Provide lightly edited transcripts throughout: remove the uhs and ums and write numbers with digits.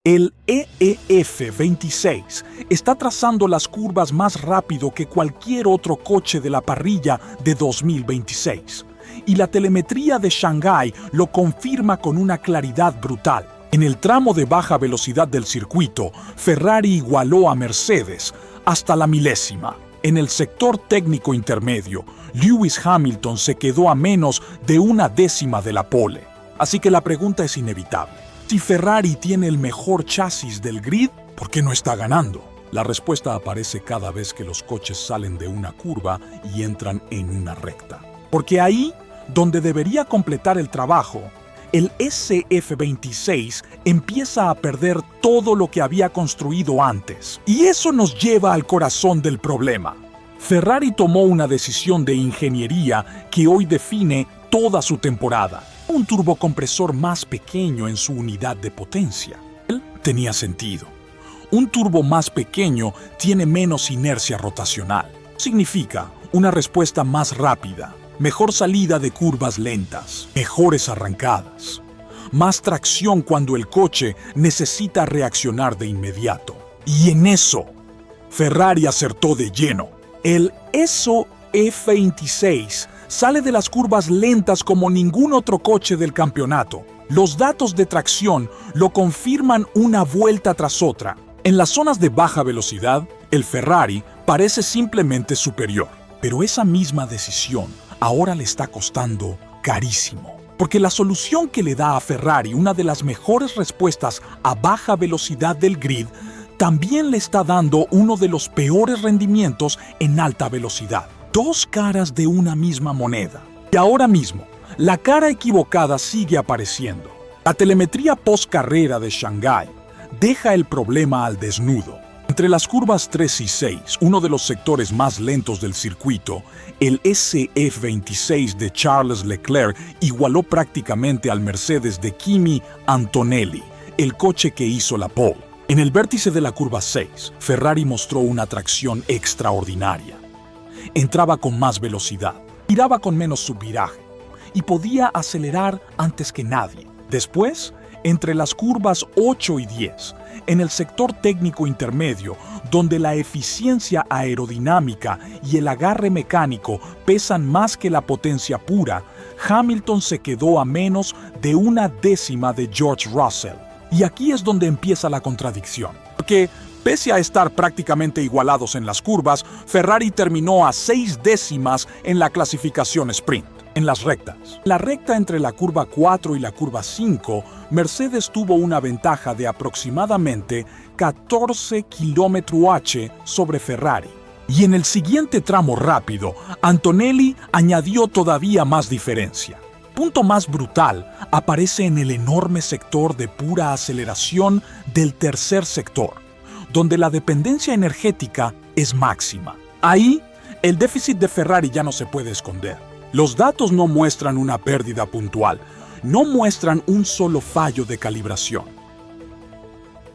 El EEF26 está trazando las curvas más rápido que cualquier otro coche de la parrilla de 2026. Y la telemetría de Shanghái lo confirma con una claridad brutal. En el tramo de baja velocidad del circuito, Ferrari igualó a Mercedes hasta la milésima. En el sector técnico intermedio, Lewis Hamilton se quedó a menos de una décima de la pole. Así que la pregunta es inevitable. Si Ferrari tiene el mejor chasis del grid, ¿por qué no está ganando? La respuesta aparece cada vez que los coches salen de una curva y entran en una recta. Porque ahí, donde debería completar el trabajo, el SF26 empieza a perder todo lo que había construido antes. Y eso nos lleva al corazón del problema. Ferrari tomó una decisión de ingeniería que hoy define toda su temporada. Un turbocompresor más pequeño en su unidad de potencia. Él tenía sentido. Un turbo más pequeño tiene menos inercia rotacional. Significa una respuesta más rápida, mejor salida de curvas lentas, mejores arrancadas, más tracción cuando el coche necesita reaccionar de inmediato. Y en eso, Ferrari acertó de lleno. El ESO F26 sale de las curvas lentas como ningún otro coche del campeonato. Los datos de tracción lo confirman una vuelta tras otra. En las zonas de baja velocidad, el Ferrari parece simplemente superior. Pero esa misma decisión ahora le está costando carísimo. Porque la solución que le da a Ferrari una de las mejores respuestas a baja velocidad del grid también le está dando uno de los peores rendimientos en alta velocidad. Dos caras de una misma moneda. Y ahora mismo, la cara equivocada sigue apareciendo. La telemetría post-carrera de Shanghái deja el problema al desnudo. Entre las curvas 3 y 6, uno de los sectores más lentos del circuito, el SF26 de Charles Leclerc igualó prácticamente al Mercedes de Kimi Antonelli, el coche que hizo la pole. En el vértice de la curva 6, Ferrari mostró una tracción extraordinaria. Entraba con más velocidad, giraba con menos subviraje y podía acelerar antes que nadie. Después, entre las curvas 8 y 10, en el sector técnico intermedio, donde la eficiencia aerodinámica y el agarre mecánico pesan más que la potencia pura, Hamilton se quedó a menos de una décima de George Russell. Y aquí es donde empieza la contradicción. Porque, pese a estar prácticamente igualados en las curvas, Ferrari terminó a 6 décimas en la clasificación sprint. En las rectas. La recta entre la curva 4 y la curva 5, Mercedes tuvo una ventaja de aproximadamente 14 km/h sobre Ferrari. Y en el siguiente tramo rápido, Antonelli añadió todavía más diferencia. Punto más brutal aparece en el enorme sector de pura aceleración del tercer sector, donde la dependencia energética es máxima. Ahí, el déficit de Ferrari ya no se puede esconder. Los datos no muestran una pérdida puntual, no muestran un solo fallo de calibración.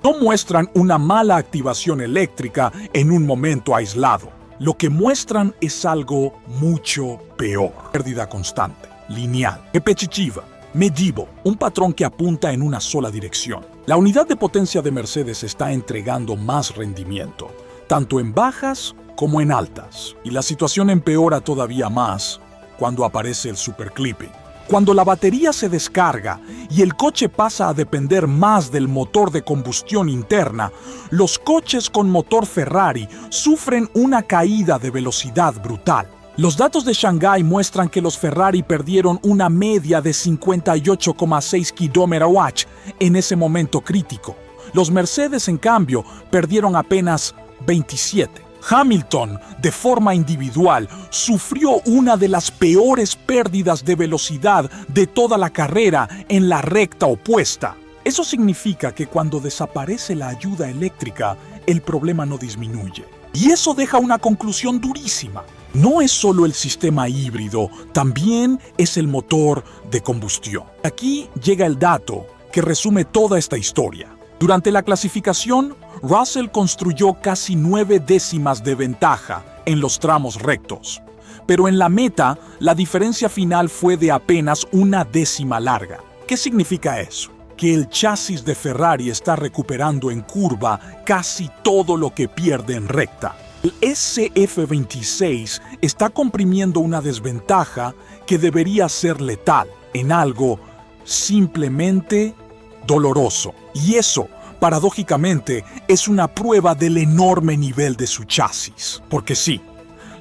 No muestran una mala activación eléctrica en un momento aislado. Lo que muestran es algo mucho peor. Pérdida constante, lineal, repetitiva, medible, un patrón que apunta en una sola dirección. La unidad de potencia de Mercedes está entregando más rendimiento, tanto en bajas como en altas. Y la situación empeora todavía más cuando aparece el superclipping. Cuando la batería se descarga y el coche pasa a depender más del motor de combustión interna, los coches con motor Ferrari sufren una caída de velocidad brutal. Los datos de Shanghái muestran que los Ferrari perdieron una media de 58,6 km/h en ese momento crítico. Los Mercedes, en cambio, perdieron apenas 27. Hamilton, de forma individual, sufrió una de las peores pérdidas de velocidad de toda la carrera en la recta opuesta. Eso significa que cuando desaparece la ayuda eléctrica, el problema no disminuye. Y eso deja una conclusión durísima. No es solo el sistema híbrido, también es el motor de combustión. Aquí llega el dato que resume toda esta historia. Durante la clasificación, Russell construyó casi 9 décimas de ventaja en los tramos rectos. Pero en la meta, la diferencia final fue de apenas una décima larga. ¿Qué significa eso? que el chasis de Ferrari está recuperando en curva casi todo lo que pierde en recta. El SF26 está comprimiendo una desventaja que debería ser letal en algo simplemente doloroso. Y eso, paradójicamente, es una prueba del enorme nivel de su chasis. Porque sí,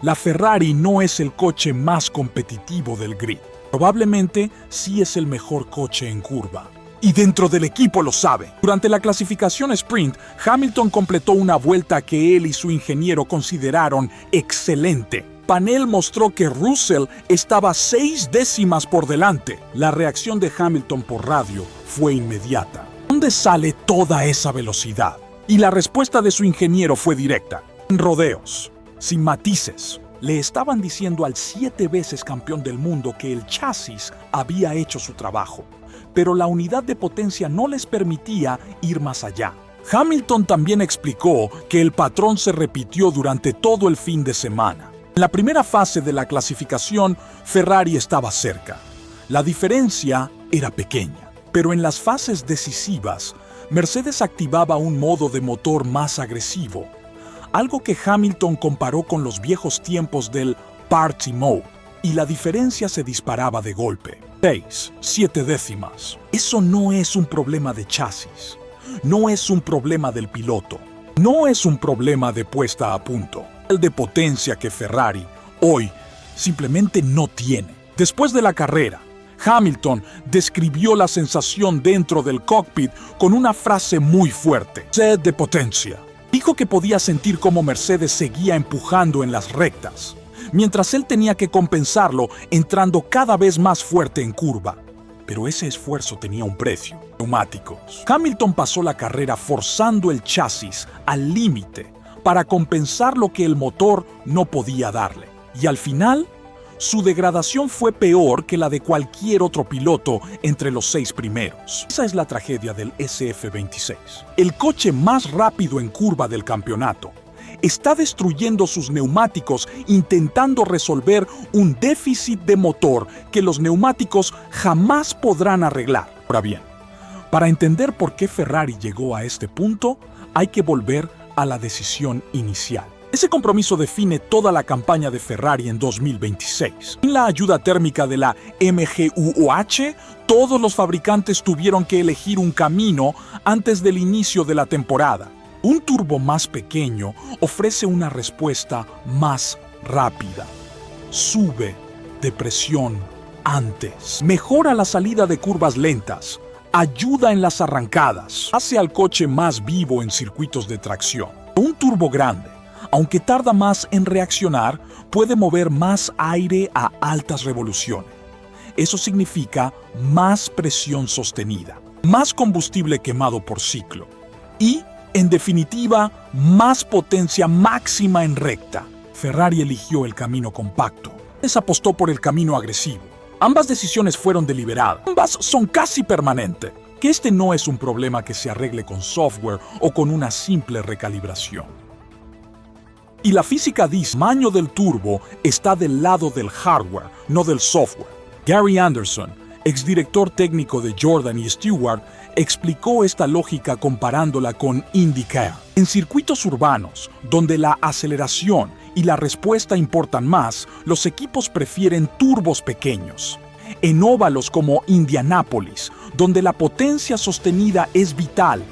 la Ferrari no es el coche más competitivo del grid. Probablemente sí es el mejor coche en curva. Y dentro del equipo lo sabe. Durante la clasificación sprint, Hamilton completó una vuelta que él y su ingeniero consideraron excelente. Panel mostró que Russell estaba 6 décimas por delante. La reacción de Hamilton por radio fue inmediata. ¿Dónde sale toda esa velocidad? Y la respuesta de su ingeniero fue directa. En rodeos, sin matices. Le estaban diciendo al 7 veces campeón del mundo que el chasis había hecho su trabajo, pero la unidad de potencia no les permitía ir más allá. Hamilton también explicó que el patrón se repitió durante todo el fin de semana. En la primera fase de la clasificación, Ferrari estaba cerca. La diferencia era pequeña, pero en las fases decisivas, Mercedes activaba un modo de motor más agresivo, algo que Hamilton comparó con los viejos tiempos del Party Mode, y la diferencia se disparaba de golpe. 6, 7 décimas. Eso no es un problema de chasis, no es un problema del piloto, no es un problema de puesta a punto. El de potencia que Ferrari hoy simplemente no tiene. Después de la carrera, Hamilton describió la sensación dentro del cockpit con una frase muy fuerte: sed de potencia. Dijo que podía sentir cómo Mercedes seguía empujando en las rectas, mientras él tenía que compensarlo entrando cada vez más fuerte en curva. Pero ese esfuerzo tenía un precio: neumáticos. Hamilton pasó la carrera forzando el chasis al límite para compensar lo que el motor no podía darle. Y al final, su degradación fue peor que la de cualquier otro piloto entre los 6 primeros. Esa es la tragedia del SF26. El coche más rápido en curva del campeonato está destruyendo sus neumáticos intentando resolver un déficit de motor que los neumáticos jamás podrán arreglar. Ahora bien, para entender por qué Ferrari llegó a este punto, hay que volver a la decisión inicial. Ese compromiso define toda la campaña de Ferrari en 2026. Sin la ayuda térmica de la MGU-H, todos los fabricantes tuvieron que elegir un camino antes del inicio de la temporada. Un turbo más pequeño ofrece una respuesta más rápida. Sube de presión antes. Mejora la salida de curvas lentas. Ayuda en las arrancadas. Hace al coche más vivo en circuitos de tracción. Un turbo grande, aunque tarda más en reaccionar, puede mover más aire a altas revoluciones. Eso significa más presión sostenida, más combustible quemado por ciclo y, en definitiva, más potencia máxima en recta. Ferrari eligió el camino compacto. Les apostó por el camino agresivo. Ambas decisiones fueron deliberadas. Ambas son casi permanentes. Que este no es un problema que se arregle con software o con una simple recalibración. Y la física dice: el tamaño del turbo está del lado del hardware, no del software. Gary Anderson, exdirector técnico de Jordan y Stewart, explicó esta lógica comparándola con IndyCar. En circuitos urbanos, donde la aceleración y la respuesta importan más, los equipos prefieren turbos pequeños. En óvalos como Indianápolis, donde la potencia sostenida es vital,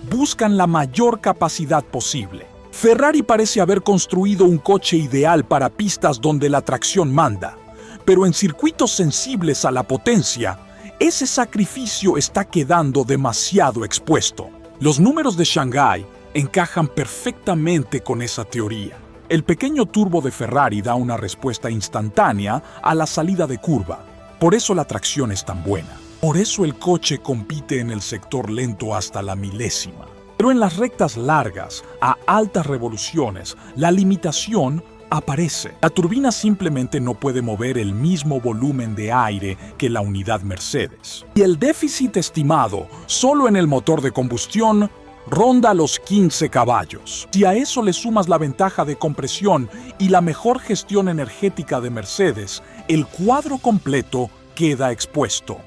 buscan la mayor capacidad posible. Ferrari parece haber construido un coche ideal para pistas donde la tracción manda, pero en circuitos sensibles a la potencia, ese sacrificio está quedando demasiado expuesto. Los números de Shanghái encajan perfectamente con esa teoría. El pequeño turbo de Ferrari da una respuesta instantánea a la salida de curva. Por eso la tracción es tan buena. Por eso el coche compite en el sector lento hasta la milésima. Pero en las rectas largas, a altas revoluciones, la limitación aparece. La turbina simplemente no puede mover el mismo volumen de aire que la unidad Mercedes. Y el déficit estimado solo en el motor de combustión ronda los 15 caballos. Si a eso le sumas la ventaja de compresión y la mejor gestión energética de Mercedes, el cuadro completo queda expuesto.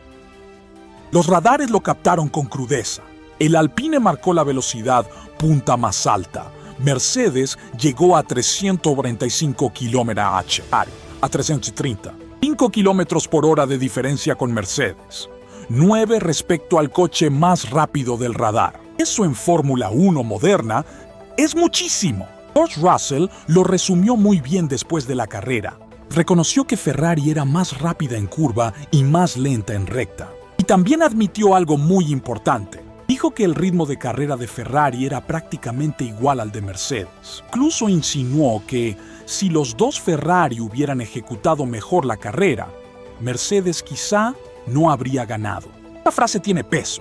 Los radares lo captaron con crudeza. El Alpine marcó la velocidad punta más alta. Mercedes llegó a 345 km/h, a 330. 5 km por hora de diferencia con Mercedes. 9 respecto al coche más rápido del radar. Eso en Fórmula 1 moderna es muchísimo. George Russell lo resumió muy bien después de la carrera. Reconoció que Ferrari era más rápida en curva y más lenta en recta. Y también admitió algo muy importante. Dijo que el ritmo de carrera de Ferrari era prácticamente igual al de Mercedes. Incluso insinuó que si los dos Ferrari hubieran ejecutado mejor la carrera, Mercedes quizá no habría ganado. La frase tiene peso,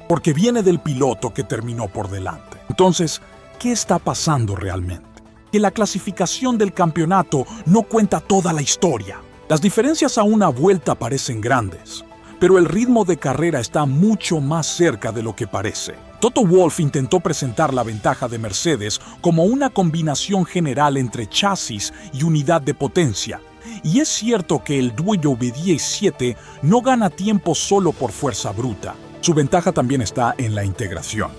porque viene del piloto que terminó por delante. Entonces, ¿qué está pasando realmente? Que la clasificación del campeonato no cuenta toda la historia. Las diferencias a una vuelta parecen grandes, pero el ritmo de carrera está mucho más cerca de lo que parece. Toto Wolff intentó presentar la ventaja de Mercedes como una combinación general entre chasis y unidad de potencia. Y es cierto que el W17 no gana tiempo solo por fuerza bruta. Su ventaja también está en la integración.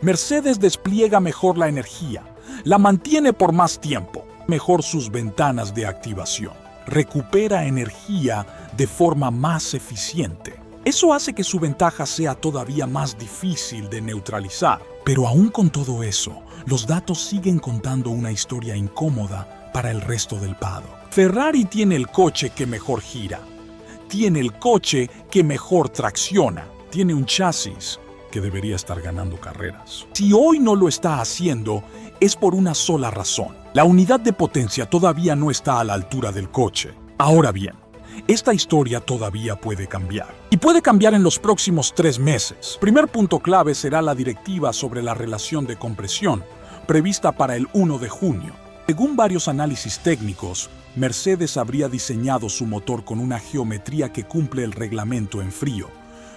Mercedes despliega mejor la energía, la mantiene por más tiempo, mejor sus ventanas de activación, recupera energía de forma más eficiente. Eso hace que su ventaja sea todavía más difícil de neutralizar. Pero aún con todo eso, los datos siguen contando una historia incómoda para el resto del paddock. Ferrari tiene el coche que mejor gira, tiene el coche que mejor tracciona, tiene un chasis que debería estar ganando carreras. Si hoy no lo está haciendo, es por una sola razón. La unidad de potencia todavía no está a la altura del coche. Ahora bien, esta historia todavía puede cambiar. Y puede cambiar en los próximos 3 meses. Primer punto clave será la directiva sobre la relación de compresión, prevista para el 1 de junio. Según varios análisis técnicos, Mercedes habría diseñado su motor con una geometría que cumple el reglamento en frío,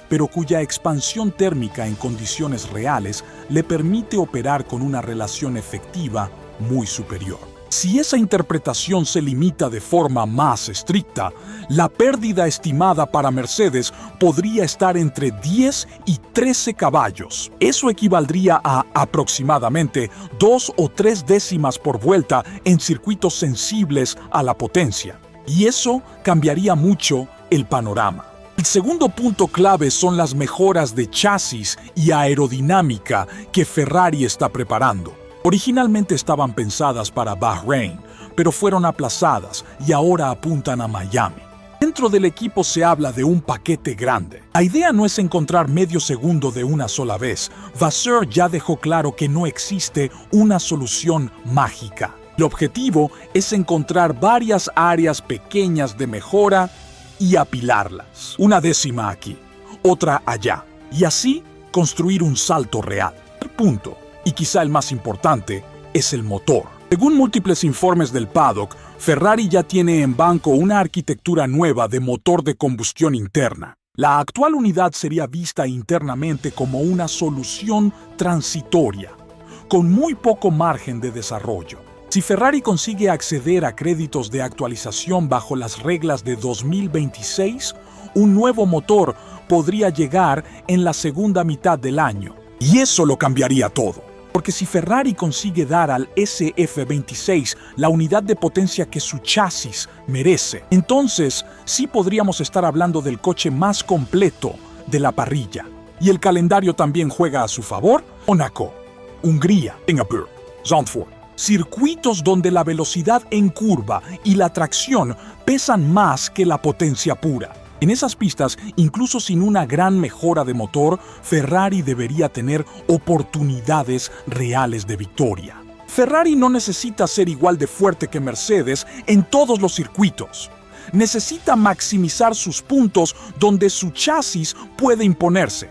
pero cuya expansión térmica en condiciones reales le permite operar con una relación efectiva muy superior. Si esa interpretación se limita de forma más estricta, la pérdida estimada para Mercedes podría estar entre 10 y 13 caballos. Eso equivaldría a aproximadamente 2 o 3 décimas por vuelta en circuitos sensibles a la potencia. Y eso cambiaría mucho el panorama. El segundo punto clave son las mejoras de chasis y aerodinámica que Ferrari está preparando. Originalmente estaban pensadas para Bahrein, pero fueron aplazadas y ahora apuntan a Miami. Dentro del equipo se habla de un paquete grande. La idea no es encontrar medio segundo de una sola vez. Vasseur ya dejó claro que no existe una solución mágica. El objetivo es encontrar varias áreas pequeñas de mejora y apilarlas. Una décima aquí, otra allá. Y así construir un salto real. Punto. Y quizá el más importante, es el motor. Según múltiples informes del paddock, Ferrari ya tiene en banco una arquitectura nueva de motor de combustión interna. La actual unidad sería vista internamente como una solución transitoria, con muy poco margen de desarrollo. Si Ferrari consigue acceder a créditos de actualización bajo las reglas de 2026, un nuevo motor podría llegar en la segunda mitad del año. Y eso lo cambiaría todo. Porque si Ferrari consigue dar al SF26 la unidad de potencia que su chasis merece, entonces sí podríamos estar hablando del coche más completo de la parrilla. Y el calendario también juega a su favor. Mónaco, Hungría, Singapur, Zandvoort. Circuitos donde la velocidad en curva y la tracción pesan más que la potencia pura. En esas pistas, incluso sin una gran mejora de motor, Ferrari debería tener oportunidades reales de victoria. Ferrari no necesita ser igual de fuerte que Mercedes en todos los circuitos. Necesita maximizar sus puntos donde su chasis puede imponerse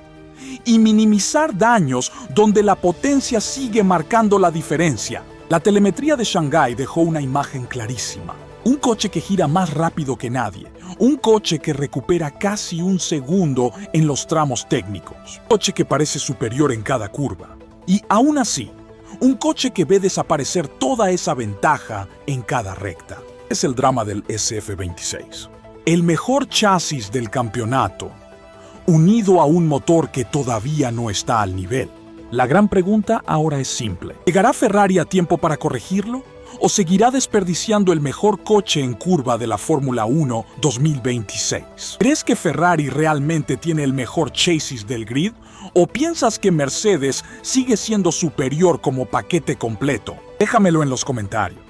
y minimizar daños donde la potencia sigue marcando la diferencia. La telemetría de Shanghái dejó una imagen clarísima. Un coche que gira más rápido que nadie. Un coche que recupera casi un segundo en los tramos técnicos. Un coche que parece superior en cada curva. Y aún así, un coche que ve desaparecer toda esa ventaja en cada recta. Es el drama del SF26. El mejor chasis del campeonato unido a un motor que todavía no está al nivel. La gran pregunta ahora es simple. ¿Llegará Ferrari a tiempo para corregirlo? ¿O seguirá desperdiciando el mejor coche en curva de la Fórmula 1 2026? ¿Crees que Ferrari realmente tiene el mejor chasis del grid? ¿O piensas que Mercedes sigue siendo superior como paquete completo? Déjamelo en los comentarios.